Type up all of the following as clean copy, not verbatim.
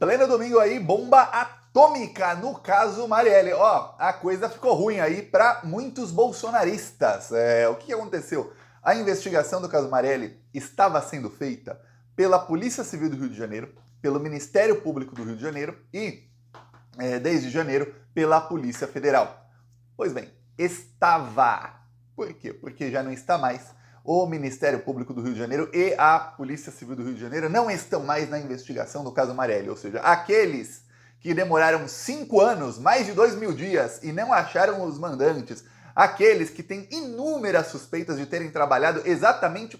Pleno domingo aí, bomba atômica no caso Marielle. Ó, a coisa ficou ruim aí para muitos bolsonaristas. O que aconteceu? A investigação do caso Marielle estava sendo feita pela Polícia Civil do Rio de Janeiro, pelo Ministério Público do Rio de Janeiro e, desde janeiro, pela Polícia Federal. Pois bem, estava. Por quê? Porque já não está mais. O Ministério Público do Rio de Janeiro e a Polícia Civil do Rio de Janeiro não estão mais na investigação do caso Marielle, ou seja, aqueles que demoraram 5 anos, mais de 2.000 dias, e não acharam os mandantes, aqueles que têm inúmeras suspeitas de terem trabalhado exatamente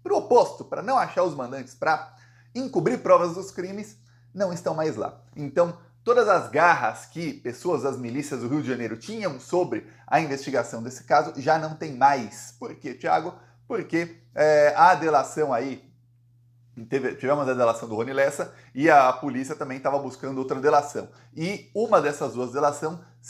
para o oposto, para não achar os mandantes, para encobrir provas dos crimes, não estão mais lá. Então, todas as garras que pessoas das milícias do Rio de Janeiro tinham sobre a investigação desse caso já não tem mais. Por quê, Thiago? Porque a delação aí, tivemos a delação do Rony Lessa e a polícia também estava buscando outra delação. E uma dessas duas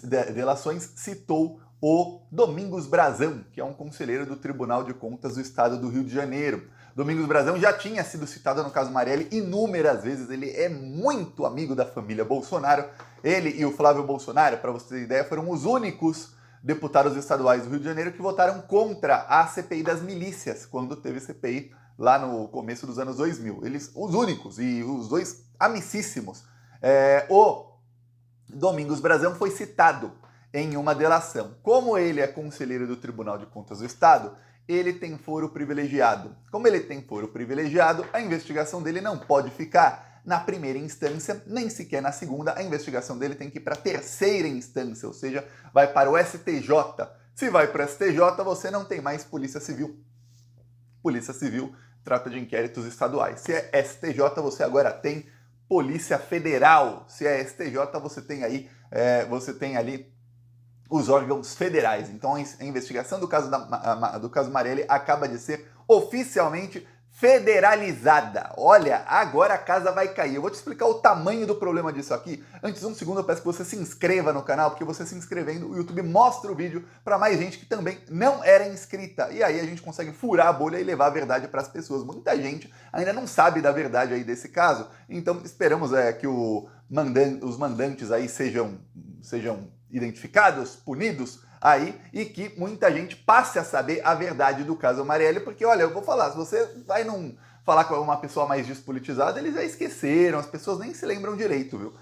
delações citou o Domingos Brazão, que é um conselheiro do Tribunal de Contas do Estado do Rio de Janeiro. Domingos Brazão já tinha sido citado no caso Marielle inúmeras vezes, ele é muito amigo da família Bolsonaro. Ele e o Flávio Bolsonaro, para você ter ideia, foram os únicos deputados estaduais do Rio de Janeiro que votaram contra a CPI das milícias, quando teve CPI lá no começo dos anos 2000. Eles, os únicos, e os dois amicíssimos. O Domingos Brazão foi citado em uma delação. Como ele é conselheiro do Tribunal de Contas do Estado, ele tem foro privilegiado. Como ele tem foro privilegiado, a investigação dele não pode ficar na primeira instância, nem sequer na segunda. A investigação dele tem que ir para a terceira instância, ou seja, vai para o STJ. Se vai para o STJ, você não tem mais Polícia Civil. Polícia Civil trata de inquéritos estaduais. Se é STJ, você agora tem Polícia Federal. Se é STJ, você tem ali os órgãos federais. Então a investigação do caso Marielle acaba de ser oficialmente federalizada. Olha, agora a casa vai cair. Eu vou te explicar o tamanho do problema disso aqui. Antes, um segundo, eu peço que você se inscreva no canal, porque você se inscrevendo, o YouTube mostra o vídeo para mais gente que também não era inscrita. E aí a gente consegue furar a bolha e levar a verdade para as pessoas. Muita gente ainda não sabe da verdade aí desse caso. Então esperamos que os mandantes aí sejam identificados, punidos aí, e que muita gente passe a saber a verdade do caso Marielle, porque, olha, eu vou falar, se você vai falar com uma pessoa mais despolitizada, eles já esqueceram, as pessoas nem se lembram direito, viu?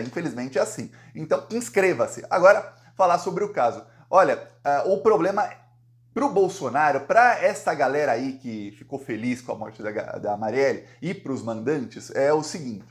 Infelizmente é assim. Então, inscreva-se. Agora, falar sobre o caso. Olha, o problema pro Bolsonaro, para essa galera aí que ficou feliz com a morte da Marielle e pros mandantes, é o seguinte,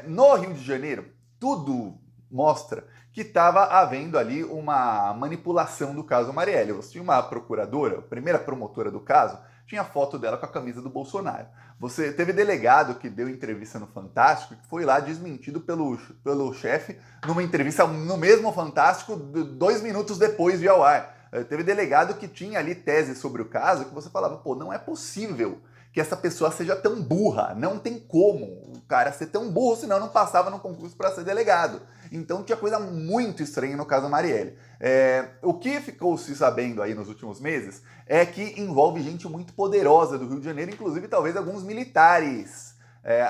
no Rio de Janeiro, tudo mostra que estava havendo ali uma manipulação do caso Marielle. Você tinha uma procuradora, a primeira promotora do caso, tinha foto dela com a camisa do Bolsonaro. Você teve delegado que deu entrevista no Fantástico, que foi lá desmentido pelo chefe numa entrevista no mesmo Fantástico 2 minutos depois de ao ar. Teve delegado que tinha ali tese sobre o caso, que você falava, pô, não é possível que essa pessoa seja tão burra, não tem como o cara ser tão burro, senão não passava no concurso para ser delegado. Então tinha coisa muito estranha no caso Marielle. O que ficou se sabendo aí nos últimos meses é que envolve gente muito poderosa do Rio de Janeiro, inclusive talvez alguns militares.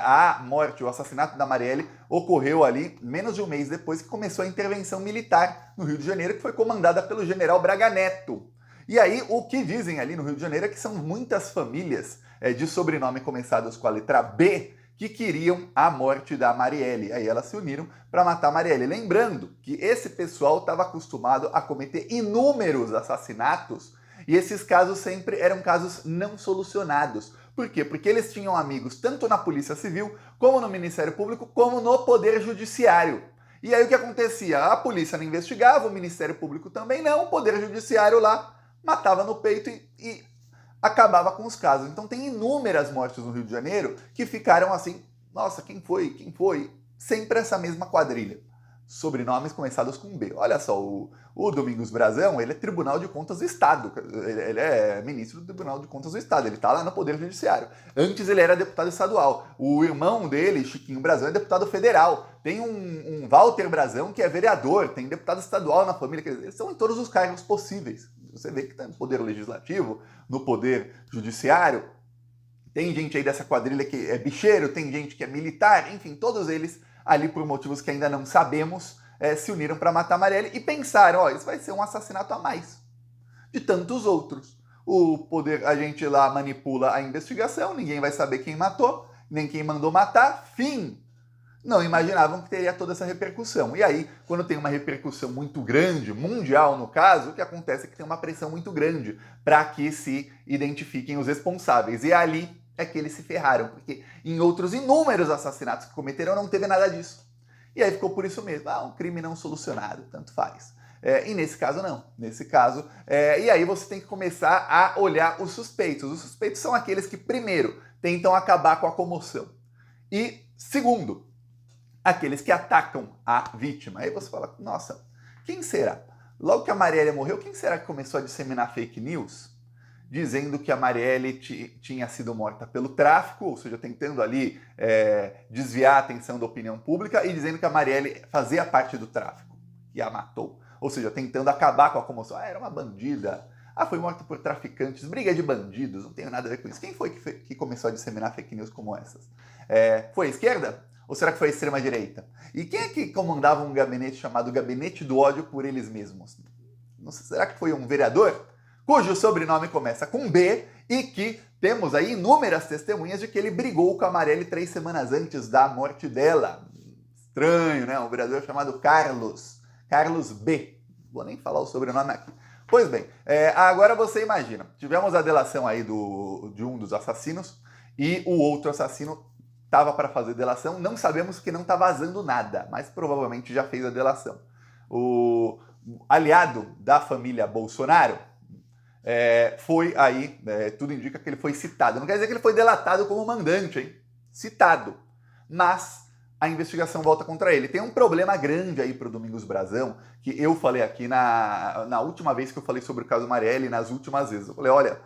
A morte, o assassinato da Marielle ocorreu ali menos de um mês depois que começou a intervenção militar no Rio de Janeiro, que foi comandada pelo general Braga Neto. E aí, o que dizem ali no Rio de Janeiro é que são muitas famílias de sobrenome começados com a letra B que queriam a morte da Marielle. Aí elas se uniram para matar a Marielle. Lembrando que esse pessoal estava acostumado a cometer inúmeros assassinatos e esses casos sempre eram casos não solucionados. Por quê? Porque eles tinham amigos tanto na Polícia Civil, como no Ministério Público, como no Poder Judiciário. E aí o que acontecia? A polícia não investigava, o Ministério Público também não, o Poder Judiciário lá matava no peito e acabava com os casos. Então tem inúmeras mortes no Rio de Janeiro que ficaram assim, nossa, quem foi? Quem foi? Sempre essa mesma quadrilha. Sobrenomes começados com B. Olha só, o Domingos Brazão, ele é Tribunal de Contas do Estado. Ele é ministro do Tribunal de Contas do Estado. Ele está lá no Poder Judiciário. Antes ele era deputado estadual. O irmão dele, Chiquinho Brazão, é deputado federal. Tem um Walter Brazão que é vereador. Tem deputado estadual na família. Eles estão em todos os cargos possíveis. Você vê que está no Poder Legislativo, no Poder Judiciário. Tem gente aí dessa quadrilha que é bicheiro, tem gente que é militar, enfim, todos eles ali por motivos que ainda não sabemos, se uniram para matar Marielle e pensaram, ó, isso vai ser um assassinato a mais de tantos outros. O poder, a gente lá manipula a investigação, ninguém vai saber quem matou, nem quem mandou matar, fim. Não imaginavam que teria toda essa repercussão. E aí, quando tem uma repercussão muito grande, mundial no caso, o que acontece é que tem uma pressão muito grande para que se identifiquem os responsáveis. E ali é que eles se ferraram, porque em outros inúmeros assassinatos que cometeram não teve nada disso. E aí ficou por isso mesmo, um crime não solucionado, tanto faz. E nesse caso não, nesse caso, e aí você tem que começar a olhar os suspeitos. Os suspeitos são aqueles que, primeiro, tentam acabar com a comoção. E, segundo, aqueles que atacam a vítima. Aí você fala, nossa, quem será? Logo que a Marielle morreu, quem será que começou a disseminar fake news? Dizendo que a Marielle tinha sido morta pelo tráfico, ou seja, tentando ali desviar a atenção da opinião pública e dizendo que a Marielle fazia parte do tráfico e a matou. Ou seja, tentando acabar com a comoção. Era uma bandida. Foi morta por traficantes. Briga de bandidos. Não tem nada a ver com isso. Quem foi que começou a disseminar fake news como essas? Foi a esquerda? Ou será que foi a extrema-direita? E quem é que comandava um gabinete chamado Gabinete do Ódio por eles mesmos? Não sei, será que foi um vereador? Cujo sobrenome começa com B e que temos aí inúmeras testemunhas de que ele brigou com a Marielle 3 semanas antes da morte dela. Estranho, né? Um vereador chamado Carlos B. Vou nem falar o sobrenome aqui. Pois bem, agora você imagina, tivemos a delação aí de um dos assassinos e o outro assassino estava para fazer delação, não sabemos que não está vazando nada, mas provavelmente já fez a delação. O aliado da família Bolsonaro foi aí, tudo indica que ele foi citado. Não quer dizer que ele foi delatado como mandante, hein? Citado. Mas a investigação volta contra ele. Tem um problema grande aí para o Domingos Brazão, que eu falei aqui na última vez que eu falei sobre o caso Marielle, nas últimas vezes. Eu falei, olha,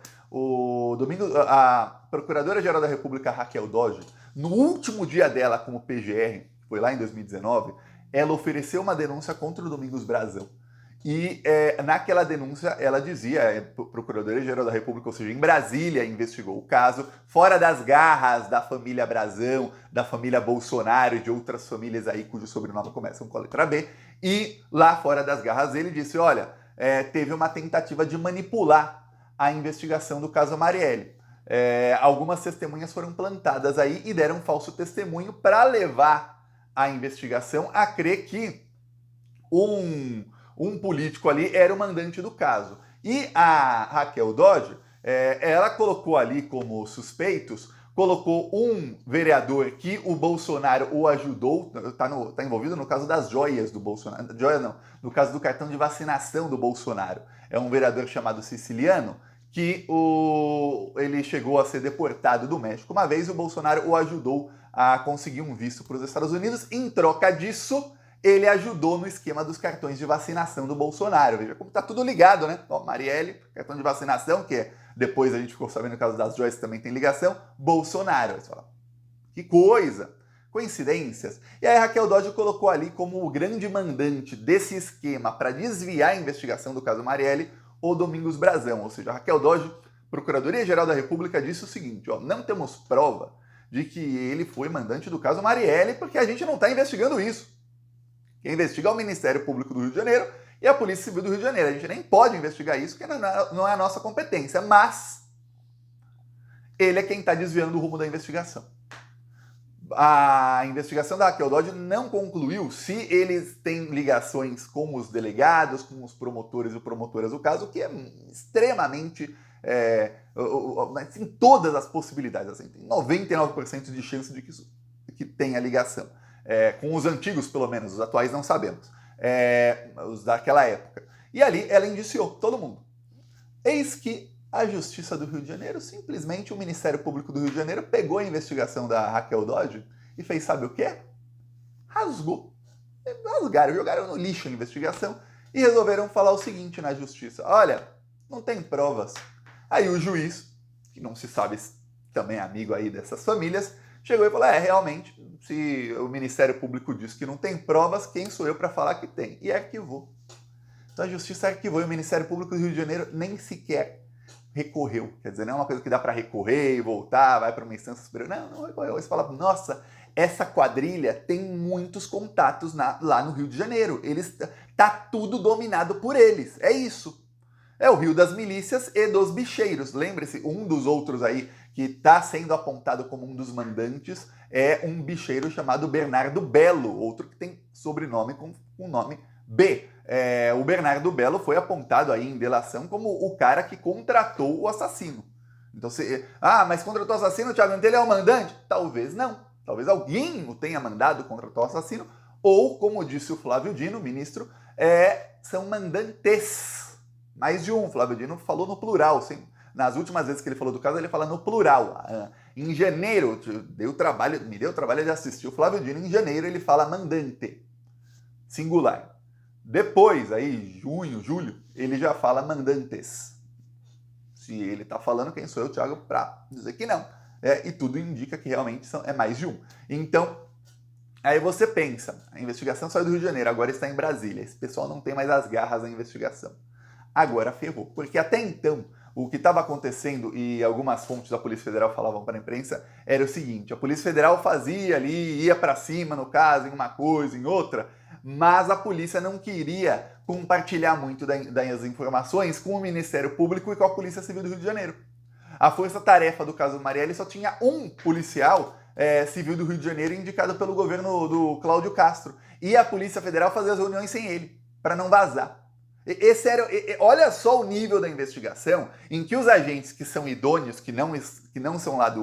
a Procuradora-Geral da República, Raquel Dodge, no último dia dela como PGR, foi lá em 2019, ela ofereceu uma denúncia contra o Domingos Brazão. E naquela denúncia ela dizia, Procuradora-Geral da República, ou seja, em Brasília, investigou o caso, fora das garras da família Brazão, da família Bolsonaro e de outras famílias aí cujo sobrenome começam com a letra B, e lá fora das garras ele disse, olha, teve uma tentativa de manipular a investigação do caso Marielle. Algumas testemunhas foram plantadas aí e deram falso testemunho para levar a investigação a crer que um político ali era o mandante do caso. E a Raquel Dodge, ela colocou ali como suspeitos, colocou um vereador que o Bolsonaro o ajudou, tá envolvido no caso das joias do Bolsonaro, joia não, no caso do cartão de vacinação do Bolsonaro. É um vereador chamado Siciliano, que ele chegou a ser deportado do México. Uma vez o Bolsonaro o ajudou a conseguir um visto para os Estados Unidos. Em troca disso, ele ajudou no esquema dos cartões de vacinação do Bolsonaro. Veja como tá tudo ligado, né? Marielle, cartão de vacinação, que depois a gente ficou sabendo no caso das joias também tem ligação, Bolsonaro. Você fala, que coisa! Coincidências? E aí a Raquel Dodge colocou ali como o grande mandante desse esquema para desviar a investigação do caso Marielle o Domingos Brazão. Ou seja, a Raquel Dodge, Procuradoria-Geral da República, disse o seguinte, não temos prova de que ele foi mandante do caso Marielle porque a gente não está investigando isso. Quem investiga é o Ministério Público do Rio de Janeiro e a Polícia Civil do Rio de Janeiro. A gente nem pode investigar isso, porque não é a nossa competência, mas ele é quem está desviando o rumo da investigação. A investigação da Raquel Dodge não concluiu se eles têm ligações com os delegados, com os promotores e promotoras do caso, o que é extremamente... em todas as possibilidades, assim, tem 99% de chance de que tenha ligação. Com os antigos, pelo menos, os atuais não sabemos, os daquela época. E ali ela indiciou todo mundo. Eis que a Justiça do Rio de Janeiro, simplesmente o Ministério Público do Rio de Janeiro pegou a investigação da Raquel Dodge e fez sabe o quê? Rasgou. Rasgaram, jogaram no lixo a investigação e resolveram falar o seguinte na Justiça, olha, não tem provas. Aí o juiz, que não se sabe também é amigo aí dessas famílias, chegou e falou, realmente, se o Ministério Público diz que não tem provas, quem sou eu para falar que tem? E arquivou. Então a Justiça arquivou e o Ministério Público do Rio de Janeiro nem sequer recorreu. Quer dizer, não é uma coisa que dá para recorrer e voltar, vai para uma instância superior. Não recorreu. Você fala, nossa, essa quadrilha tem muitos contatos lá no Rio de Janeiro. Tá tudo dominado por eles. É isso. É o Rio das Milícias e dos Bicheiros. Lembre-se, um dos outros aí que está sendo apontado como um dos mandantes é um bicheiro chamado Bernardo Belo, outro que tem sobrenome com o nome B. O Bernardo Belo foi apontado aí em delação como o cara que contratou o assassino. Então, mas contratou o assassino, Thiago, então ele é o mandante? Talvez não. Talvez alguém o tenha mandado contratar o assassino, ou, como disse o Flávio Dino, ministro, são mandantes. Mais de um, Flávio Dino falou no plural, sim. Nas últimas vezes que ele falou do caso, ele fala no plural. Em janeiro, me deu trabalho de assistir o Flávio Dino, em janeiro ele fala mandante, singular. Depois, aí, junho, julho, ele já fala mandantes. Se ele tá falando, quem sou eu, Thiago, para dizer que não. E tudo indica que realmente é mais de um. Então, aí você pensa, a investigação saiu do Rio de Janeiro, agora está em Brasília. Esse pessoal não tem mais as garras da investigação. Agora ferrou, porque até então o que estava acontecendo, e algumas fontes da Polícia Federal falavam para a imprensa, era o seguinte: a Polícia Federal fazia ali, ia para cima no caso, em uma coisa, em outra, mas a polícia não queria compartilhar muito das informações com o Ministério Público e com a Polícia Civil do Rio de Janeiro. A força-tarefa do caso Marielle só tinha um policial civil do Rio de Janeiro indicado pelo governo do Cláudio Castro, e a Polícia Federal fazia as reuniões sem ele, para não vazar. Olha só o nível da investigação em que os agentes que são idôneos, que não são lá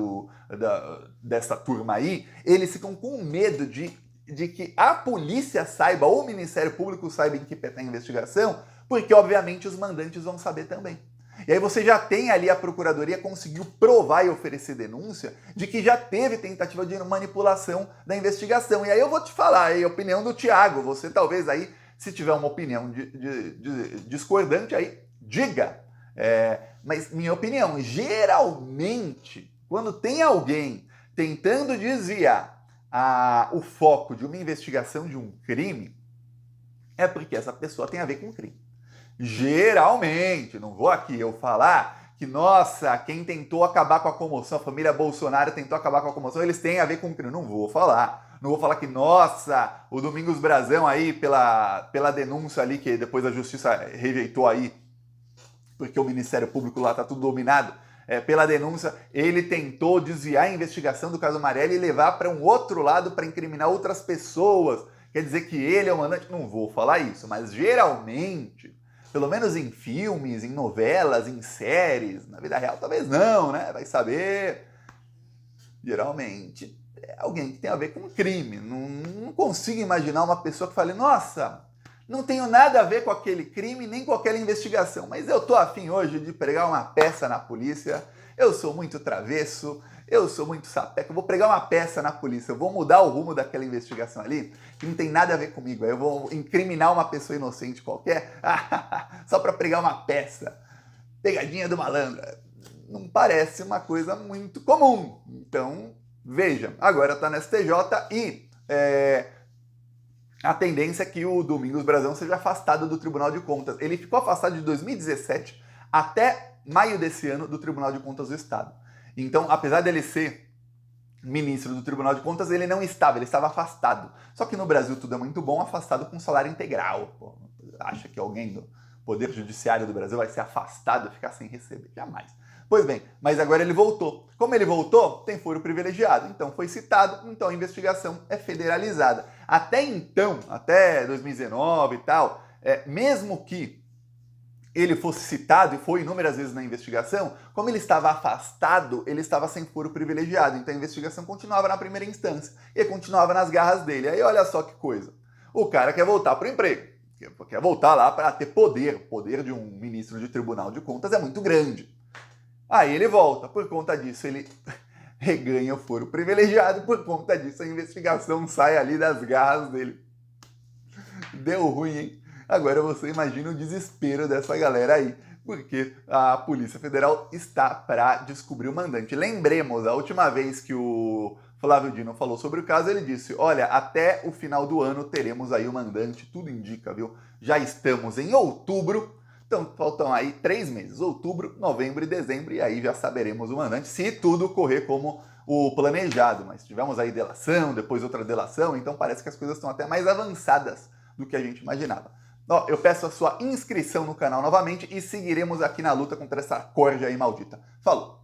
dessa turma aí, eles ficam com medo de que a polícia saiba, ou o Ministério Público saiba em que pé está a investigação, porque obviamente os mandantes vão saber também. E aí você já tem ali, a Procuradoria conseguiu provar e oferecer denúncia de que já teve tentativa de manipulação da investigação. E aí eu vou te falar, a opinião do Thiago, você talvez aí, se tiver uma opinião discordante aí, diga. Mas minha opinião, geralmente, quando tem alguém tentando desviar o foco de uma investigação de um crime, é porque essa pessoa tem a ver com o crime. Geralmente, não vou aqui eu falar que, nossa, quem tentou acabar com a comoção, a família Bolsonaro tentou acabar com a comoção, eles têm a ver com o crime. Não vou falar. Não vou falar que, nossa, o Domingos Brazão aí, pela denúncia ali, que depois a justiça rejeitou aí, porque o Ministério Público lá tá tudo dominado, pela denúncia, ele tentou desviar a investigação do caso Marielle e levar para um outro lado para incriminar outras pessoas. Quer dizer que ele é o mandante? Não vou falar isso, mas geralmente, pelo menos em filmes, em novelas, em séries, na vida real talvez não, né? Vai saber. Geralmente é alguém que tem a ver com crime. Não consigo imaginar uma pessoa que fale, nossa, não tenho nada a ver com aquele crime nem com aquela investigação, mas eu tô afim hoje de pregar uma peça na polícia, eu sou muito travesso, eu sou muito sapeca, eu vou pregar uma peça na polícia, eu vou mudar o rumo daquela investigação ali, que não tem nada a ver comigo, eu vou incriminar uma pessoa inocente qualquer, só para pregar uma peça. Pegadinha do malandro. Não parece uma coisa muito comum. Então, veja, agora está no STJ e a tendência é que o Domingos Brazão seja afastado do Tribunal de Contas. Ele ficou afastado de 2017 até maio desse ano do Tribunal de Contas do Estado. Então, apesar dele ser ministro do Tribunal de Contas, ele estava afastado. Só que no Brasil tudo é muito bom, afastado com salário integral. Pô, acha que alguém do Poder Judiciário do Brasil vai ser afastado e ficar sem receber? Jamais. Pois bem, mas agora ele voltou. Como ele voltou, tem foro privilegiado. Então foi citado, então a investigação é federalizada. Até então, até 2019 e tal, mesmo que ele fosse citado e foi inúmeras vezes na investigação, como ele estava afastado, ele estava sem foro privilegiado. Então a investigação continuava na primeira instância e continuava nas garras dele. Aí olha só que coisa. O cara quer voltar para o emprego, quer voltar lá para ter poder. O poder de um ministro de Tribunal de Contas é muito grande. Aí ele volta, por conta disso ele reganha o foro privilegiado, por conta disso a investigação sai ali das garras dele. Deu ruim, hein? Agora você imagina o desespero dessa galera aí, porque a Polícia Federal está para descobrir o mandante. Lembremos, a última vez que o Flávio Dino falou sobre o caso, ele disse, olha, até o final do ano teremos aí o mandante, tudo indica, viu? Já estamos em outubro, Então faltam aí 3 meses, outubro, novembro e dezembro, e aí já saberemos o mandante, se tudo correr como o planejado. Mas tivemos aí delação, depois outra delação, então parece que as coisas estão até mais avançadas do que a gente imaginava. Ó, eu peço a sua inscrição no canal novamente e seguiremos aqui na luta contra essa corja aí maldita. Falou!